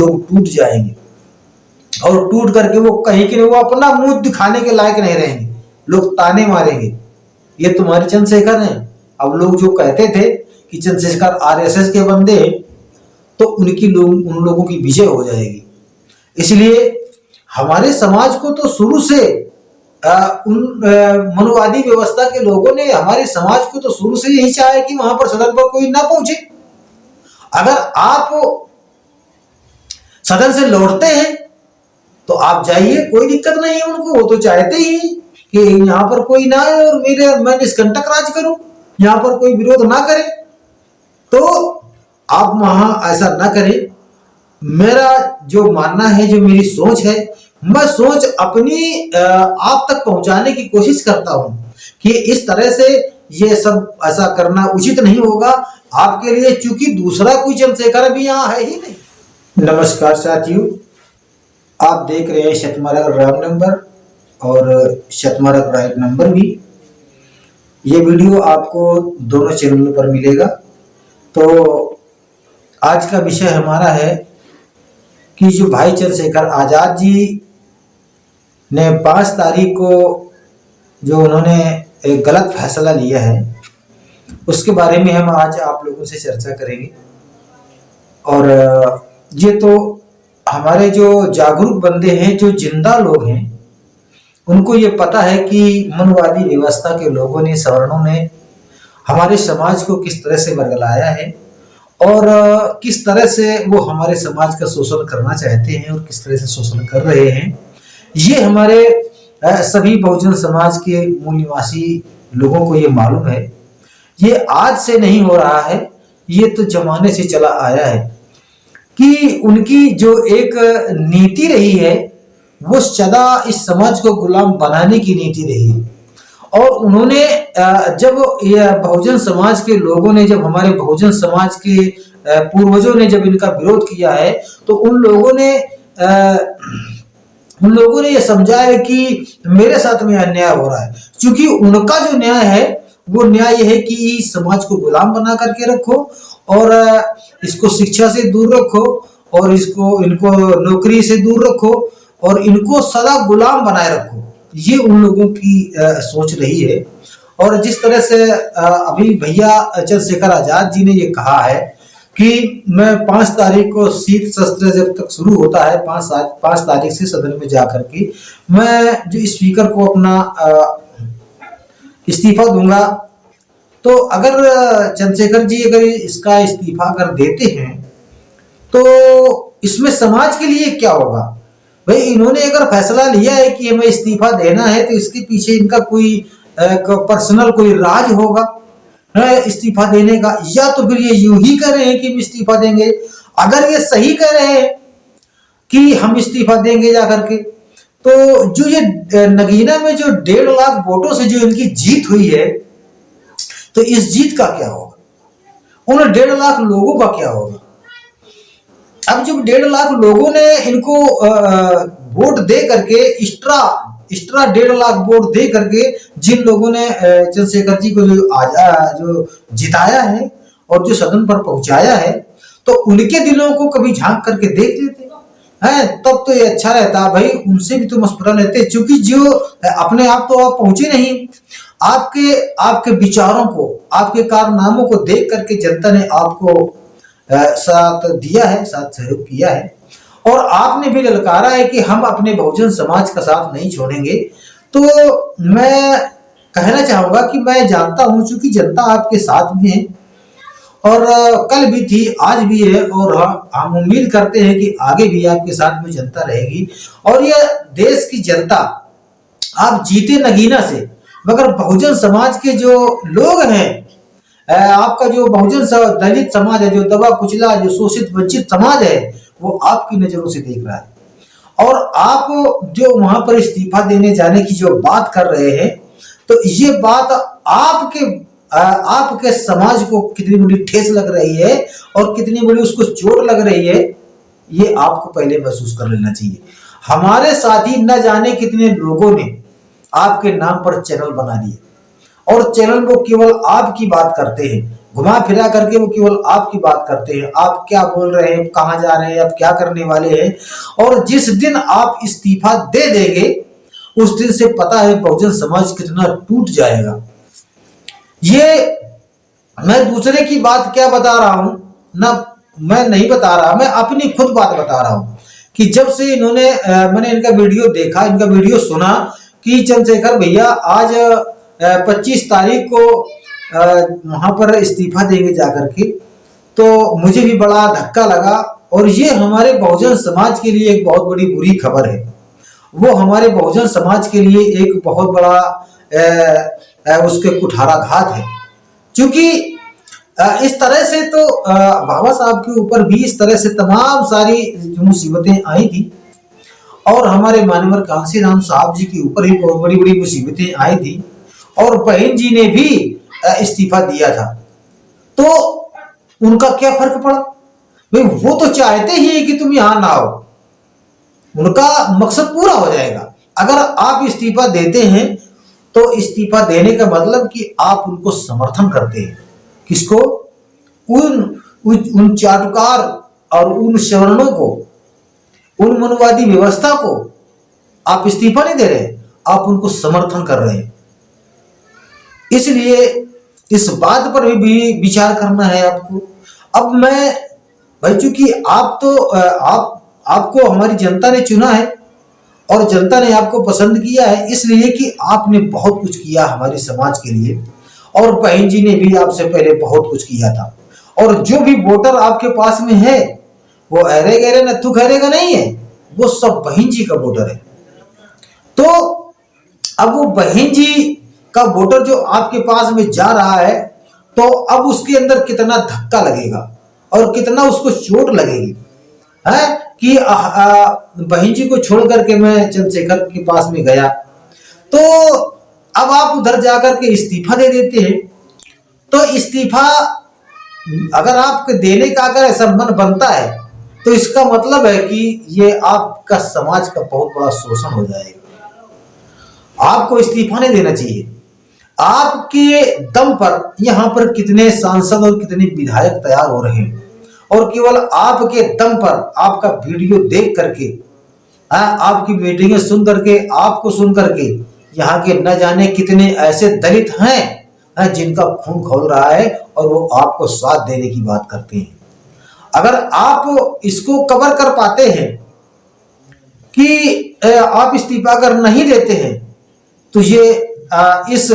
लोग टूट जाएंगे और टूट करके वो कहीं के वो अपना मुंह दिखाने के लायक नहीं रहेंगे, लोग ताने मारेंगे ये तुम्हारे चंद्रशेखर हैं। अब लोग जो कहते थे कि चंद्रशेखर आरएसएस के बंदे हैं, तो उन लोगों की विजय हो जाएगी। इसलिए हमारे समाज को तो शुरू से उन मनुवादी व्यवस्था के लोगों ने हमारे समाज को तो शुरू से यही चाहा है कि वहां पर सदन पर कोई ना पहुंचे। अगर आप सदन से लौटते हैं तो आप जाइए, कोई दिक्कत नहीं है उनको, वो तो चाहते ही कि यहाँ पर कोई ना आए और मैं निष्कंटक राज करूं, यहाँ पर कोई विरोध ना करे। तो आप वहां ऐसा ना करें। मेरा जो मानना है, जो मेरी सोच है, मैं सोच अपनी आप तक पहुंचाने की कोशिश करता हूं कि इस तरह से ये सब ऐसा करना उचित नहीं होगा आपके लिए, चूंकि दूसरा कोई चंद्रशेखर भी यहाँ है ही नहीं। नमस्कार साथियों, आप देख रहे हैं शतमारक रॉन्ग नंबर और शतमारक राइट नंबर भी। ये वीडियो आपको दोनों चैनलों पर मिलेगा। तो आज का विषय हमारा है कि जो भाई चंद्रशेखर आजाद जी ने 5 तारीख को जो उन्होंने एक गलत फैसला लिया है, उसके बारे में हम आज आप लोगों से चर्चा करेंगे। और ये तो हमारे जो जागरूक बंदे हैं, जो जिंदा लोग हैं, उनको ये पता है कि मनवादी व्यवस्था के लोगों ने, सवर्णों ने हमारे समाज को किस तरह से बरगलाया है और किस तरह से वो हमारे समाज का शोषण करना चाहते हैं और किस तरह से शोषण कर रहे हैं। ये हमारे सभी बहुजन समाज के मूल निवासी लोगों को ये मालूम है। ये आज से नहीं हो रहा है, ये तो जमाने से चला आया है कि उनकी जो एक नीति रही है वो सदा इस समाज को गुलाम बनाने की नीति रही है। और उन्होंने जब बहुजन समाज के लोगों ने, जब हमारे बहुजन समाज के पूर्वजों ने जब इनका विरोध किया है, तो उन लोगों ने ये समझा है कि मेरे साथ में अन्याय हो रहा है। क्योंकि उनका जो न्याय है वो न्याय ये है कि समाज को गुलाम बना करके रखो और इसको शिक्षा से दूर रखो और इनको नौकरी से दूर रखो और इनको सदा गुलाम बनाए रखो। ये उन लोगों की सोच रही है। और जिस तरह से अभी भैया चंद्रशेखर आजाद जी ने ये कहा है कि मैं 5 तारीख को शीत सत्र जब तक शुरू होता है, 5 तारीख से सदन में जाकर के मैं जो स्पीकर को अपना इस्तीफा दूंगा। तो अगर चंद्रशेखर जी अगर इसका इस्तीफा अगर देते हैं तो इसमें समाज के लिए क्या होगा? भाई, इन्होंने अगर फैसला लिया है कि हमें इस्तीफा देना है तो इसके पीछे इनका कोई पर्सनल कोई राज होगा इस्तीफा देने का, या तो फिर ये यूं ही कह रहे हैं कि हम इस्तीफा देंगे। अगर ये सही कह रहे हैं कि हम इस्तीफा देंगे जाकर के, तो जो ये नगीना में जो 1.5 लाख वोटों से जो इनकी जीत हुई है, तो इस जीत का क्या होगा? उन 1.5 लाख लोगों का क्या होगा? अब जब 1.5 लाख लोगों ने इनको वोट दे करके एक्स्ट्रा 1.5 लाख वोट दे करके जिन लोगों ने चंद्रशेखर जी को जो जिताया है और जो सदन पर पहुंचाया है, तो उनके दिलों को कभी झांक करके देख लेते हैं, तब तो ये अच्छा रहता। भाई, उनसे भी तो मशवरा लेते, क्योंकि जो अपने आप तो आप पहुंचे नहीं, आपके विचारों को, आपके कारनामों को देख करके जनता ने आपको साथ दिया है, साथ सहयोग किया है। और आपने भी ललकारा है कि हम अपने बहुजन समाज का साथ नहीं छोड़ेंगे। तो मैं कहना चाहूंगा कि मैं जानता हूं, चूंकि जनता आपके साथ में है और कल भी थी, आज भी है, और हम उम्मीद करते हैं कि आगे भी आपके साथ में जनता रहेगी। और यह देश की जनता, आप जीते नगीना से, मगर बहुजन समाज के जो लोग हैं, आपका जो बहुजन दलित समाज है, जो दबा कुचला, जो शोषित वंचित समाज है, वो आपकी नजरों से देख रहा है। और आप जो वहां पर इस्तीफा देने जाने की जो बात कर रहे हैं, तो ये बात आपके समाज को कितनी बड़ी ठेस लग रही है और कितनी बड़ी उसको चोट लग रही है, ये आपको पहले महसूस कर लेना चाहिए। हमारे साथ ही न जाने कितने लोगों ने आपके नाम पर चैनल बना दिए और चैनल को केवल आपकी बात करते हैं, घुमा फिरा करके वो केवल आपकी बात करते हैं, आप क्या बोल रहे हैं, कहाँ जा रहे हैं, आप क्या करने वाले हैं। और जिस दिन आप इस्तीफा दे देंगे उस दिन से पता है बहुजन समाज कितना टूट जाएगा। ये मैं दूसरे की बात क्या बता रहा हूं ना, मैं नहीं बता रहा, मैं अपनी खुद बात बता रहा हूं कि जब से इन्होंने मैंने इनका वीडियो देखा, इनका वीडियो सुना कि चंद्रशेखर भैया आज 25 तारीख को वहां पर इस्तीफा देंगे जाकर के, तो मुझे भी बड़ा धक्का लगा। और ये हमारे बहुजन समाज के लिए एक बहुत बड़ी बुरी खबर है। वो हमारे बहुजन समाज के लिए एक बहुत बड़ा उसके कुठाराघात है। क्योंकि इस तरह से तो बाबा साहब के ऊपर भी इस तरह से तमाम सारी जो मुसीबतें आई थी, और हमारे मानवर कांसीराम साहब जी के ऊपर भी बहुत बड़ी बड़ी मुसीबतें आई थी, और बहन जी ने भी इस्तीफा दिया था। तो उनका क्या फर्क पड़ा भाई? वो तो चाहते ही है कि तुम यहां ना आओ, उनका मकसद पूरा हो जाएगा। अगर आप इस्तीफा देते हैं तो इस्तीफा देने का मतलब कि आप उनको समर्थन करते हैं। किसको? उन चाटुकार और उन सवर्णों को, उन मनुवादी व्यवस्था को आप इस्तीफा नहीं दे रहे, आप उनको समर्थन कर रहे हैं। इसलिए इस बात पर भी विचार करना है आपको। अब मैं भाई, चूंकि आप तो आपको हमारी जनता ने चुना है और जनता ने आपको पसंद किया है, इसलिए कि आपने बहुत कुछ किया हमारे समाज के लिए, और बहन जी ने भी आपसे पहले बहुत कुछ किया था। और जो भी वोटर आपके पास में है वो अरे गहरे नत्थु खैरे का नहीं है, वो सब बहन जी का वोटर है। तो अब वो बहन जी का वोटर जो आपके पास में जा रहा है, तो अब उसके अंदर कितना धक्का लगेगा और कितना उसको चोट लगेगी है कि बहन जी को छोड़ करके मैं चंद्रशेखर के पास में गया, तो अब आप उधर जाकर के इस्तीफा दे देते हैं। तो इस्तीफा अगर आपके देने का अगर ऐसा मन बनता है तो इसका मतलब है कि ये आपका समाज का बहुत बड़ा शोषण हो जाएगा। आपको इस्तीफा नहीं देना चाहिए। आपके दम पर यहां पर कितने सांसद और कितने विधायक तैयार हो रहे हैं, और केवल आपके दम पर, आपका वीडियो देख करके, आपकी मीटिंगें सुन करके, आपको सुन करके यहाँ के न जाने कितने ऐसे दलित हैं जिनका खून खौल रहा है और वो आपको साथ देने की बात करते हैं। अगर आप इसको कवर कर पाते हैं कि आप इस्तीफा अगर नहीं देते हैं, तो ये इस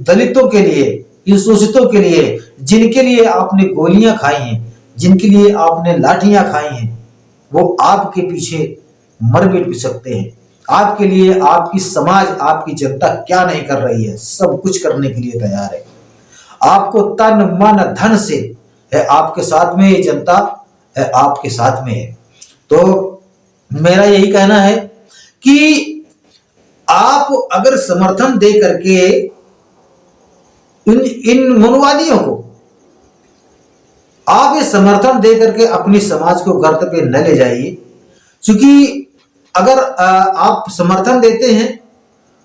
दलितों के लिए, इन शोषितों के लिए, जिनके लिए आपने गोलियां खाई हैं, जिनके लिए आपने लाठियां खाई हैं, वो आपके पीछे मर मिट भी सकते हैं। आपके लिए आपकी समाज, आपकी जनता क्या नहीं कर रही है, सब कुछ करने के लिए तैयार है। आपको तन मन धन से है आपके साथ में, ये जनता है आपके साथ में है। तो मेरा यही कहना है कि आप अगर समर्थन दे करके इन मनुवादियों को, आप ये समर्थन दे करके अपनी समाज को गर्त पे न ले जाइए। क्योंकि अगर आप समर्थन देते हैं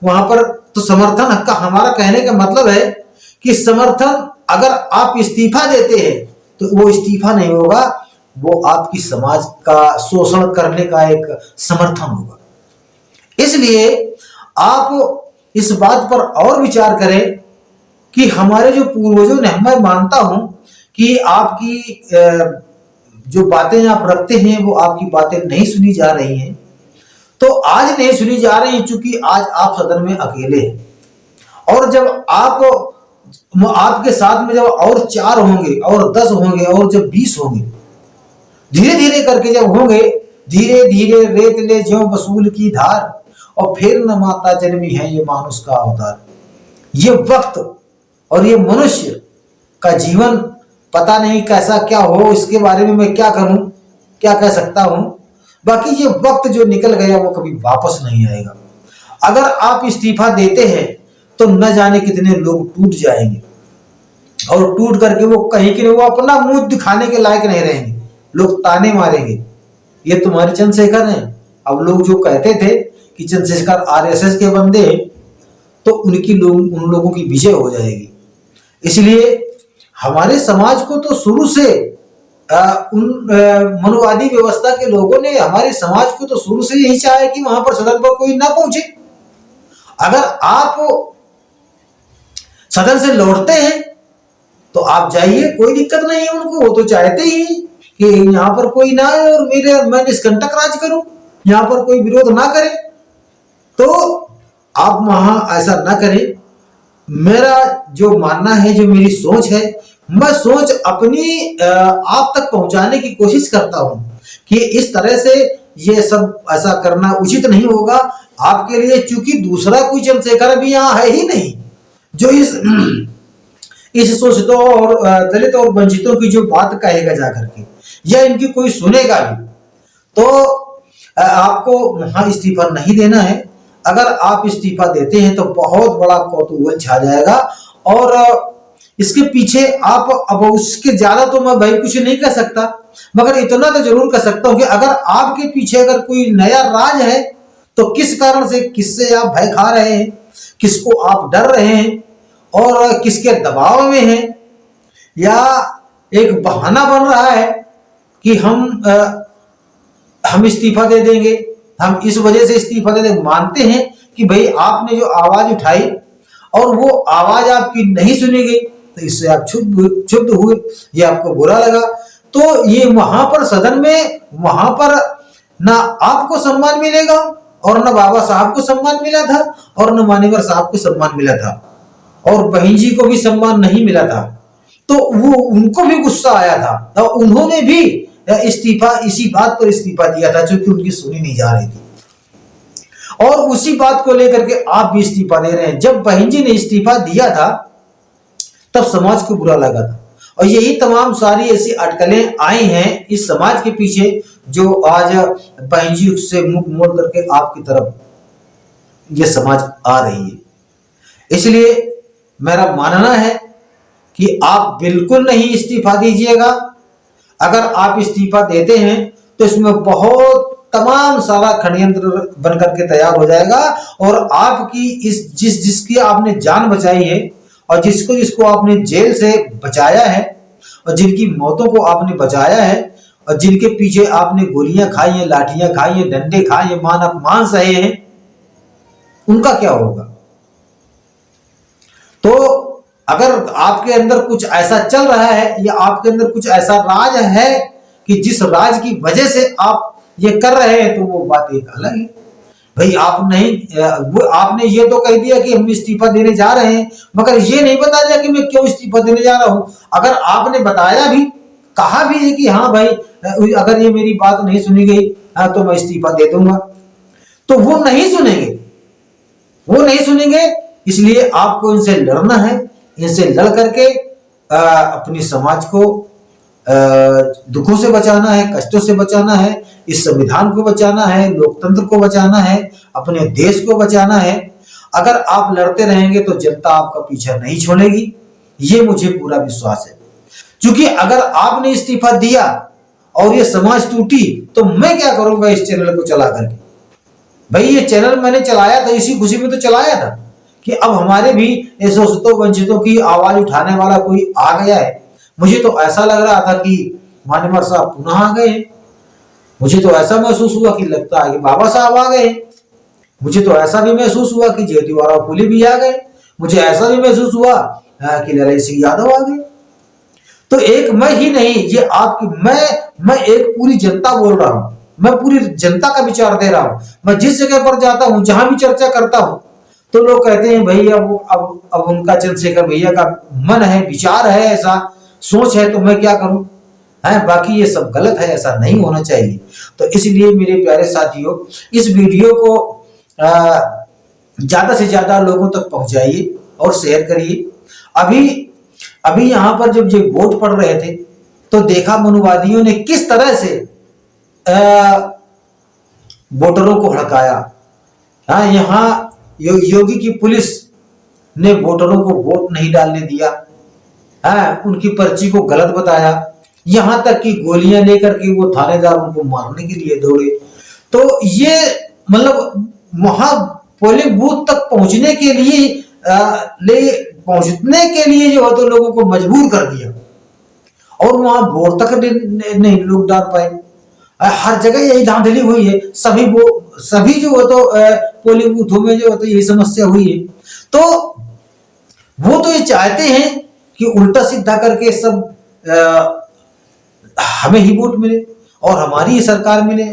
वहां पर, तो समर्थन का हमारा कहने का मतलब है कि समर्थन, अगर आप इस्तीफा देते हैं तो वो इस्तीफा नहीं होगा, वो आपकी समाज का शोषण करने का एक समर्थन होगा। इसलिए आप इस बात पर और विचार करें कि हमारे जो पूर्वजों ने, मैं मानता हूं कि आपकी जो बातें आप रखते हैं वो आपकी बातें नहीं सुनी जा रही हैं। तो आज नहीं सुनी जा रही क्योंकि आज आप सदन में अकेले हैं। और जब आपके साथ में जब और 4 होंगे और 10 होंगे और जब 20 होंगे, धीरे धीरे करके जब होंगे, धीरे धीरे रेत ले ज्यों वसूल की धार, और फिर न माता जन्मी है ये मानुष का अवतार। ये वक्त और ये मनुष्य का जीवन पता नहीं कैसा क्या हो, इसके बारे में मैं क्या करूं, क्या कह सकता हूं। बाकी ये वक्त जो निकल गया वो कभी वापस नहीं आएगा। अगर आप इस्तीफा देते हैं तो न जाने कितने लोग टूट जाएंगे, और टूट करके वो कहीं के वो अपना मुंह दिखाने के लायक नहीं रहेंगे। लोग ताने मारेंगे, ये तुम्हारे चंद्रशेखर हैं। अब लोग जो कहते थे कि चंद्रशेखर आरएसएस के बंदे, तो उन लोगों की विजय हो जाएगी। इसलिए हमारे समाज को तो शुरू से उन मनुवादी व्यवस्था के लोगों ने हमारे समाज को तो शुरू से यही चाहा है कि वहां पर सदन पर कोई ना पहुंचे। अगर आप सदन से लौटते हैं तो आप जाइए, कोई दिक्कत नहीं है उनको, वो तो चाहते ही कि यहाँ पर कोई ना आए और मैं निष्कंटक राज करूं, यहाँ पर कोई विरोध ना करे। तो आप वहां ऐसा ना करें। मेरा जो मानना है, जो मेरी सोच है, मैं सोच अपनी आप तक पहुंचाने की कोशिश करता हूं कि इस तरह से ये सब ऐसा करना उचित नहीं होगा आपके लिए, क्योंकि दूसरा कोई चंद्रशेखर भी यहाँ है ही नहीं जो इस शोषितों और दलित और वंचितों की जो बात कहेगा जाकर के, या इनकी कोई सुनेगा भी। तो आपको वहां इस्तीफा नहीं देना है। अगर आप इस्तीफा देते हैं तो बहुत बड़ा कौतूहल छा जाएगा, और इसके पीछे आप, अब उसके ज्यादा तो मैं भाई कुछ नहीं कह सकता, मगर इतना तो जरूर कह सकता हूं कि अगर आपके पीछे अगर कोई नया राज है तो किस कारण से, किससे आप भय खा रहे हैं, किसको आप डर रहे हैं और किसके दबाव में हैं, या एक बहाना बन रहा है कि हम इस्तीफा दे देंगे, हम इस वजह से इस्तीफा दे देंगे। मानते हैं कि भाई आपने जो आवाज उठाई और वो आवाज आपकी नहीं सुनी गई, तो इससे आप क्षुब्ध हुए, ये आपको बुरा लगा। तो ये वहां पर सदन में, वहां पर ना आपको सम्मान मिलेगा और ना बाबा साहब को सम्मान मिला था और न मान्यवर साहब को सम्मान मिला था, और बहन जी को भी सम्मान नहीं मिला था। तो वो उनको भी गुस्सा आया था और उन्होंने भी इस्तीफा, इसी बात पर इस्तीफा दिया था क्योंकि उनकी सुनी नहीं जा रही थी, और उसी बात को लेकर के आप भी इस्तीफा दे रहे हैं। जब बहन जी ने इस्तीफा दिया था तब समाज को बुरा लगा था, और यही तमाम सारी ऐसी अटकलें आई हैं इस समाज के पीछे, जो आज बहन जी से मुख मोड़ करके आपकी तरफ ये समाज आ रही है। इसलिए मेरा मानना है कि आप बिल्कुल नहीं इस्तीफा दीजिएगा। अगर आप इस्तीफा देते हैं तो इसमें बहुत तमाम सारा षड्यंत्र बनकर के तैयार हो जाएगा, और आपकी जिसकी आपने जान बचाई है और जिसको आपने जेल से बचाया है और जिनकी मौतों को आपने बचाया है और जिनके पीछे आपने गोलियां खाई हैं, लाठियां खाई हैं, डंडे खाए हैं, मान अपमान सहे हैं, उनका क्या होगा? तो अगर आपके अंदर कुछ ऐसा चल रहा है या आपके अंदर कुछ ऐसा राज है कि जिस राज की वजह से आप ये कर रहे हैं, तो वो बात एक अलग है। भाई आप नहीं, वो आपने ये तो कह दिया कि हम इस्तीफा देने जा रहे हैं, मगर ये नहीं बता दिया कि मैं क्यों इस्तीफा देने जा रहा हूं। अगर आपने बताया भी, कहा भी है कि हाँ भाई अगर ये मेरी बात नहीं सुनी गई तो मैं इस्तीफा दे दूंगा, तो वो नहीं सुनेंगे, वो नहीं सुनेंगे। इसलिए आपको इनसे लड़ना है, इनसे लड़ करके अपनी समाज को दुखों से बचाना है, कष्टों से बचाना है, इस संविधान को बचाना है, लोकतंत्र को बचाना है, अपने देश को बचाना है। अगर आप लड़ते रहेंगे तो जनता आपका पीछा नहीं छोड़ेगी, ये मुझे पूरा विश्वास है। क्योंकि अगर आपने इस्तीफा दिया और ये समाज टूटी तो मैं क्या करूंगा इस चैनल को चला करके? भाई ये चैनल मैंने चलाया था इसी खुशी में तो चलाया था कि अब हमारे भी शोषितों वंचितों की आवाज उठाने वाला कोई आ गया है। मुझे तो ऐसा लग रहा था कि मान्यवर साहब पुनः आ गए, मुझे तो ऐसा महसूस हुआ कि लगता है कि बाबा साहब आ गए, मुझे तो ऐसा भी महसूस हुआ कि जयतिवाराव फुले भी आ गए, मुझे ऐसा भी महसूस हुआ कि ललित सिंह यादव आ गए। तो एक मैं ही नहीं, ये आपकी मैं एक पूरी जनता बोल रहा हूं, मैं पूरी जनता का विचार दे रहा हूं। मैं जिस जगह पर जाता हूं, जहां भी चर्चा करता हूं, तो लोग कहते हैं भाई अब उनका चंद्रशेखर भैया का मन है, विचार है, ऐसा सोच है, तो मैं क्या करूं? है बाकी ये सब गलत है, ऐसा नहीं होना चाहिए। तो इसलिए मेरे प्यारे साथियों, इस वीडियो को ज्यादा से ज्यादा लोगों तक पहुंचाइए और शेयर करिए। अभी यहां पर जब ये वोट पड़ रहे थे तो देखा मनुवादियों ने किस तरह से वोटरों को हड़काया। हाँ, यहाँ योगी की पुलिस ने वोटरों को वोट नहीं डालने दिया, हाँ, उनकी पर्ची को गलत बताया, यहां तक कि गोलियां लेकर के वो थानेदार उनको मारने के लिए दौड़े। तो ये मतलब वहां पोलिंग बूथ तक पहुंचने के लिए पहुंचने के लिए जो है तो लोगों को मजबूर कर दिया, और वहां वोट तक नहीं लोग डाल पाए। हर जगह यही धांधली हुई है, सभी जो है तो पोलिंग बूथों में जो है तो यही समस्या हुई है। तो वो तो ये चाहते हैं कि उल्टा सीधा करके सब हमें ही वोट मिले और हमारी ही सरकार मिले,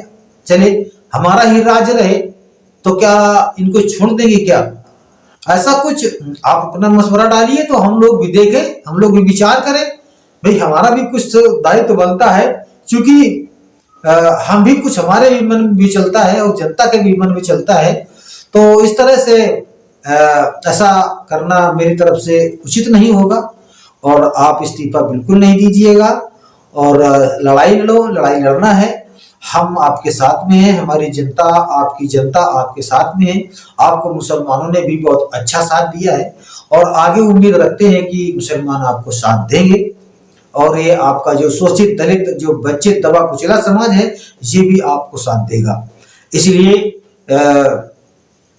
चले, हमारा ही राज रहे। तो क्या इनको छोड़ देंगे क्या? ऐसा कुछ आप अपना मशवरा डालिए तो हम लोग भी देखें, हम लोग भी विचार करें। भाई हमारा भी कुछ दायित्व तो बनता है, क्योंकि हम भी कुछ, हमारे भी मन में भी चलता है और जनता के भी मन में चलता है। तो इस तरह से ऐसा करना मेरी तरफ से उचित नहीं होगा और आप इस्तीफा बिल्कुल नहीं दीजिएगा। और लड़ाई लड़ो, लड़ाई लड़ना है, हम आपके साथ में हैं, हमारी जनता, आपकी जनता आपके साथ में है। आपको मुसलमानों ने भी बहुत अच्छा साथ दिया है और आगे उम्मीद रखते हैं कि मुसलमान आपको साथ देंगे और ये आपका जो शोषित, दलित, जो वंचित, दबा कुचला समाज है, ये भी आपको साथ देगा। इसलिए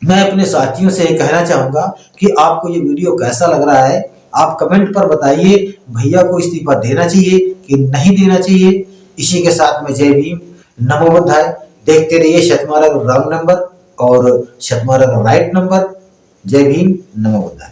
मैं अपने साथियों से कहना चाहूंगा कि आपको ये वीडियो कैसा लग रहा है, आप कमेंट पर बताइए। भैया को इस्तीफा देना चाहिए कि नहीं देना चाहिए। इसी के साथ में जय भीम, नमो बुद्धाय। देखते रहिए शतमारा रॉन्ग नंबर और शतमारा राइट नंबर। जय भीम, नमो बुद्धाय।